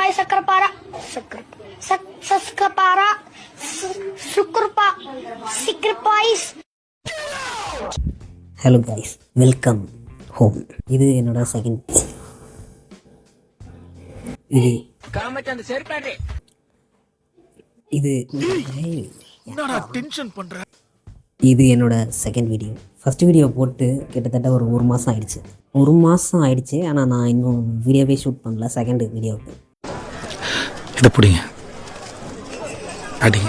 Sakrai Sakrapara Sakrapara Sukurpa Sikrapais. Hello guys, welcome home. இது என்னோட second இது இது என்னோட செகண்ட் வீடியோ. ஃபஸ்ட் வீடியோ போட்டு கிட்டத்தட்ட ஒரு மாதம் ஆயிடுச்சு. ஆனால் நான் இன்னும் வீடியோவே ஷூட் பண்ணல. செகண்ட் வீடியோவுக்கு இதை பிடிங்க அடிங்க.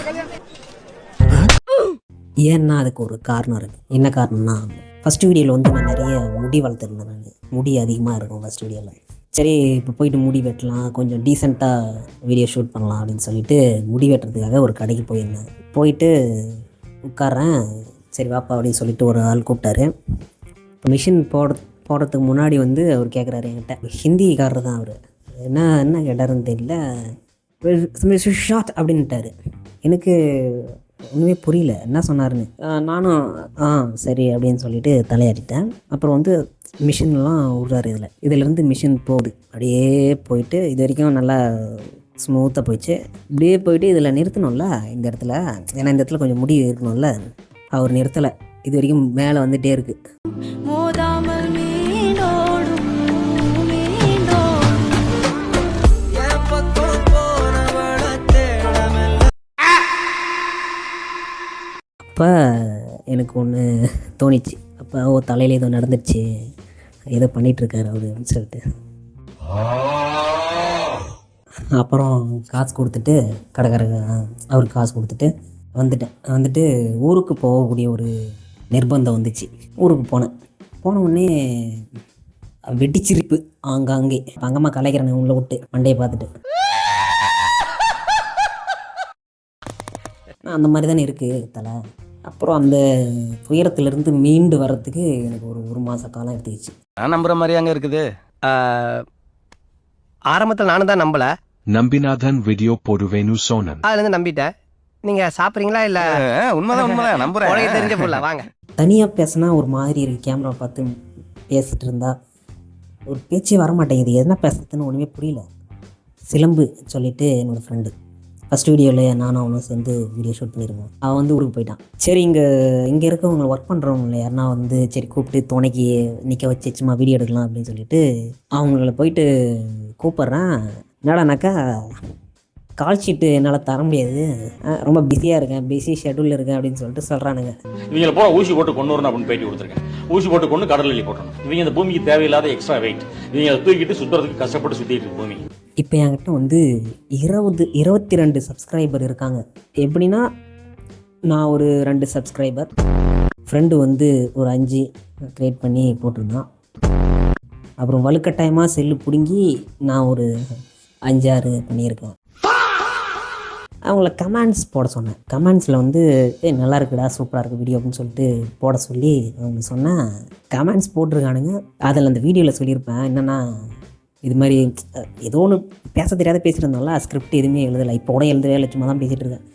ஏன்னா அதுக்கு ஒரு காரணம் இருக்குது. என்ன காரணம்னா, ஃபஸ்ட் வீடியோவில் வந்து நான் நிறைய முடி வளர்த்துருந்தேன். நான் முடி அதிகமாக இருக்கும் ஃபஸ்ட் வீடியோவில். சரி, இப்போ போயிட்டு முடி வெட்டலாம், கொஞ்சம் டீசெண்டாக வீடியோ ஷூட் பண்ணலாம் அப்படின்னு சொல்லிட்டு முடி வெட்டுறதுக்காக ஒரு கடைக்கு போயிருந்தேன். போயிட்டு உட்காரேன். சரி வாப்பா அப்படின்னு சொல்லிட்டு ஒரு ஆள் கூப்பிட்டாரு. இப்போ மிஷின் போடுறதுக்கு முன்னாடி வந்து அவர் கேட்குறாரு என்கிட்ட. ஹிந்திக்காரர் தான் அவர். என்ன கேட்டாருன்னு தெரியல. ஷார்ட் அப்படின்ட்டாரு. எனக்கு ஒன்றுமே புரியல என்ன சொன்னாருன்னு. நானும் சரி அப்படின்னு சொல்லிட்டு தலையாட்டிட்டேன். அப்புறம் வந்து மிஷின்லாம் விடுறாரு. இதிலேருந்து மிஷின் போகுது. அப்படியே போயிட்டு இது வரைக்கும் நல்லா ஸ்மூத்தாக போயிடுச்சு. இப்படியே போயிட்டு இதில் நிறுத்தணும்ல இந்த இடத்துல. ஏன்னா இந்த இடத்துல கொஞ்சம் முடி இருக்கணும்ல. அவர் நிறுத்தலை. இது வரைக்கும் மேலே வந்துகிட்டே இருக்குது. அப்போ எனக்கு ஒன்று தோணிச்சு. அப்போ தலையில் ஏதோ நடந்துடுச்சு, ஏதோ பண்ணிகிட்ருக்காரு அவர் அப்படின்னு சொல்லிட்டு. அப்புறம் காசு கொடுத்துட்டு அவருக்கு காசு கொடுத்துட்டு வந்துட்டு ஊருக்கு போகக்கூடிய ஒரு நிர்பந்தம் வந்துச்சு. ஊருக்கு போன உடனே வெட்டிச்சிரிப்பு ஆங்காங்கே. அங்கம்மா கலைக்கிறேன் உள்ளே விட்டு மண்டையை பார்த்துட்டு. அந்த மாதிரி தானே இருக்குது தலை. அப்புறம் அந்த துயரத்திலிருந்து மீண்டு வர்றதுக்கு எனக்கு ஒரு மாத காலம் எடுத்துக்கிச்சு. நான் நம்புற மாதிரி அங்கே இருக்குது. ஆரம்பத்தில் நானும் தான் நம்பலை. நம்பினாதன் வீடியோ போடுவேன்னு சொன்னேன். அதுலேருந்து நம்பிட்டேன். நீங்கள் சாப்பிட்றீங்களா? இல்லை உண்மைதான் நம்புறேன். உனக்கு தெரிஞ்ச போடல வாங்க. தனியாக பேசினா ஒரு மாதிரி இருக்குது. கேமரா பார்த்து பேசிகிட்டு இருந்தா ஒரு பேச்சே வர மாட்டேங்குது. எதனா பேசுறதுன்னு ஒன்றுமே புரியல. சிலம்பு சொல்லிட்டு என்னோடய ஃப்ரெண்டு ஃபஸ்ட் வீடியோவில் நானும் அவனும் சேர்ந்து வீடியோ ஷூட் பண்ணியிருக்கோம். அவன் வந்து ஊருக்கு போயிட்டான். சரி, இங்கே இருக்கவங்க ஒர்க் பண்ணுறவங்கள யாருன்னா வந்து சரி கூப்பிட்டு துணைக்கு நிற்க வச்சு சும்மா வீடியோ எடுக்கலாம் அப்படின்னு சொல்லிட்டு அவங்கள போயிட்டு கூப்பிட்றேன். என்னடானாக்கா, கால் ஷீட்டு என்னால் தர முடியாது, ரொம்ப பிஸியாக இருக்கேன், பிஸி ஷெட்யூலில் இருக்கேன் அப்படின்னு சொல்லிட்டு சொல்கிறானுங்க. இவங்களை போல ஊசி போட்டு கொண்டு வரணும் அப்படின்னு பேட்டி கொடுத்துருக்கேன். ஊசி போட்டு கொண்டு கடலில் போட்டணும். இவங்க இந்த பூமிக்கு தேவையில்லாத எக்ஸ்ட்ரா வெயிட். இவங்க அதை தூக்கிட்டு சுற்றுறதுக்கு கஷ்டப்பட்டு சுற்றிட்டு இருக்கு பூமி. இப்போ என்கிட்ட வந்து 22 சப்ஸ்கிரைபர் இருக்காங்க. எப்படின்னா, நான் ஒரு 2 சப்ஸ்கிரைபர், ஃப்ரெண்டு வந்து ஒரு 5 க்ரியேட் பண்ணி போட்டிருந்தான். அப்புறம் வலுக்கட்டாயமாக செல்லு பிடுங்கி நான் ஒரு 5-6 பண்ணியிருக்கேன். அவங்கள கமெண்ட்ஸ் போட சொன்னேன். கமெண்ட்ஸில் வந்து நல்லா இருக்குடா, சூப்பராக இருக்குது வீடியோ அப்படின்னு சொல்லிட்டு போட சொல்லி அவங்க சொன்னேன். கமெண்ட்ஸ் போட்டிருக்கானுங்க. அதில் அந்த வீடியோவில் சொல்லியிருப்பேன் என்னென்னா, இது மாதிரி ஏதோ ஒன்று பேச தெரியாத பேசிட்டு இருந்தால, ஸ்கிரிப்ட் எதுவுமே எழுதலை. இப்போ கூட எழுதவே இல்லை, சும்மா தான் பேசிகிட்டு இருக்கேன்.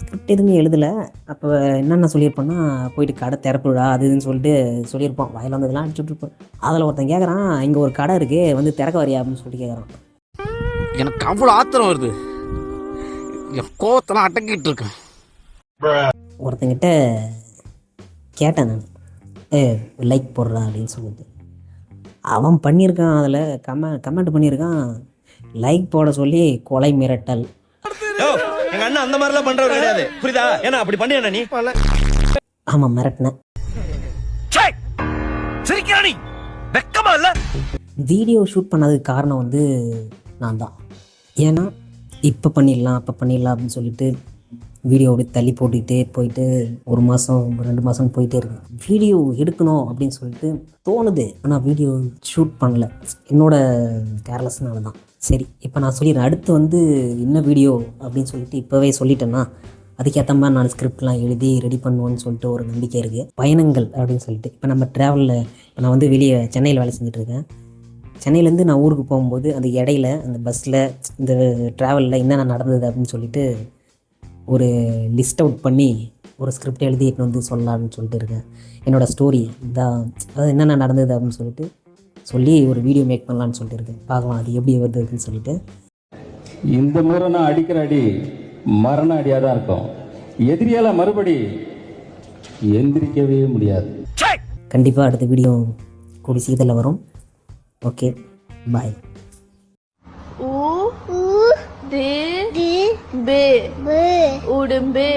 ஸ்கிரிப்ட் எதுவுமே எழுதலை. அப்போ என்னென்ன சொல்லியிருப்பேன்னா, போயிட்டு கடை திறப்புடா அது இதுன்னு சொல்லிட்டு சொல்லியிருப்போம். வாயில் வந்ததெல்லாம் அடிச்சுட்ருப்பேன். அதில் ஒருத்தன் கேட்குறான், இங்கே ஒரு கடை இருக்குது, வந்து திறக்க வரியா அப்படின்னு சொல்லிட்டு கேட்குறான். எனக்கு அவ்வளோ ஆத்திரம் வருது. என் கோவத்தெல்லாம் அடக்கிட்டு இருக்கேன். ஒருத்தங்கிட்ட கேட்டேன் நான், லைக் போடுறா அப்படின்னு சொல்லிட்டு. அவன் பண்ணியிருக்கான், அதில் கமெண்ட் பண்ணியிருக்கான், லைக் போட சொல்லி கொலை மிரட்டல். எங்க அண்ணன் அந்த மாதிரிலாம் பண்றது கிடையாது, புரியுதா? ஏன்னா அப்படி பண்ணியா நீ? ஆமாம், மிரட்டினேன். வெக்கமா இல்ல? வீடியோ ஷூட் பண்ணதுக்கு காரணம் வந்து நான் தான். ஏன்னா இப்போ பண்ணிடலாம் அப்படின்னு சொல்லிட்டு வீடியோ அப்படி தள்ளி போட்டுக்கிட்டே போயிட்டு 1 மாதம் 2 மாதம் போயிட்டே இருக்கு. வீடியோ எடுக்கணும் அப்படின்னு சொல்லிட்டு தோணுது, ஆனால் வீடியோ ஷூட் பண்ணல. என்னோடய கேர்லெஸ்னால தான். சரி, இப்போ நான் சொல்லிடுறேன். அடுத்து வந்து என்ன வீடியோ அப்படின்னு சொல்லிட்டு இப்போவே சொல்லிட்டேன்னா, அதுக்கேற்ற மாதிரி நான் ஸ்கிரிப்ட்லாம் எழுதி ரெடி பண்ணுவோன்னு சொல்லிட்டு ஒரு நம்பிக்கை இருக்குது. பயணங்கள் அப்படின்னு சொல்லிட்டு இப்போ நம்ம ட்ராவலில், இப்போ நான் வந்து வெளியே சென்னையில் வேலை செஞ்சுட்ருக்கேன். சென்னையிலேருந்து நான் ஊருக்கு போகும்போது அந்த இடையில அந்த பஸ்ஸில் இந்த ட்ராவலில் என்னென்ன நடந்தது அப்படின்னு சொல்லிட்டு ஒரு லிஸ்ட் அவுட் பண்ணி ஒரு ஸ்கிரிப்ட் எழுதிட்டு வந்து சொல்லலான்னு சொல்லிட்டு இருக்கேன். என்னோடய ஸ்டோரி இதான், அதாவது என்னென்ன நடந்தது அப்படின்னு சொல்லிட்டு சொல்லி ஒரு வீடியோ மேக் பண்ணலான்னு சொல்லிட்டு இருக்கேன். பார்க்கலாம் அது எப்படி வருது அப்படின்னு சொல்லிட்டு. இந்த முறை நான் அடிக்கிற அடி மரண அடியாக தான் இருக்கும். எதிரியால மறுபடி எந்திரிக்கவே முடியாது. கண்டிப்பாக அடுத்த வீடியோ கூடி சீக்கிரத்தில் வரும். ஓகே, பாய். தி பே உடும்பே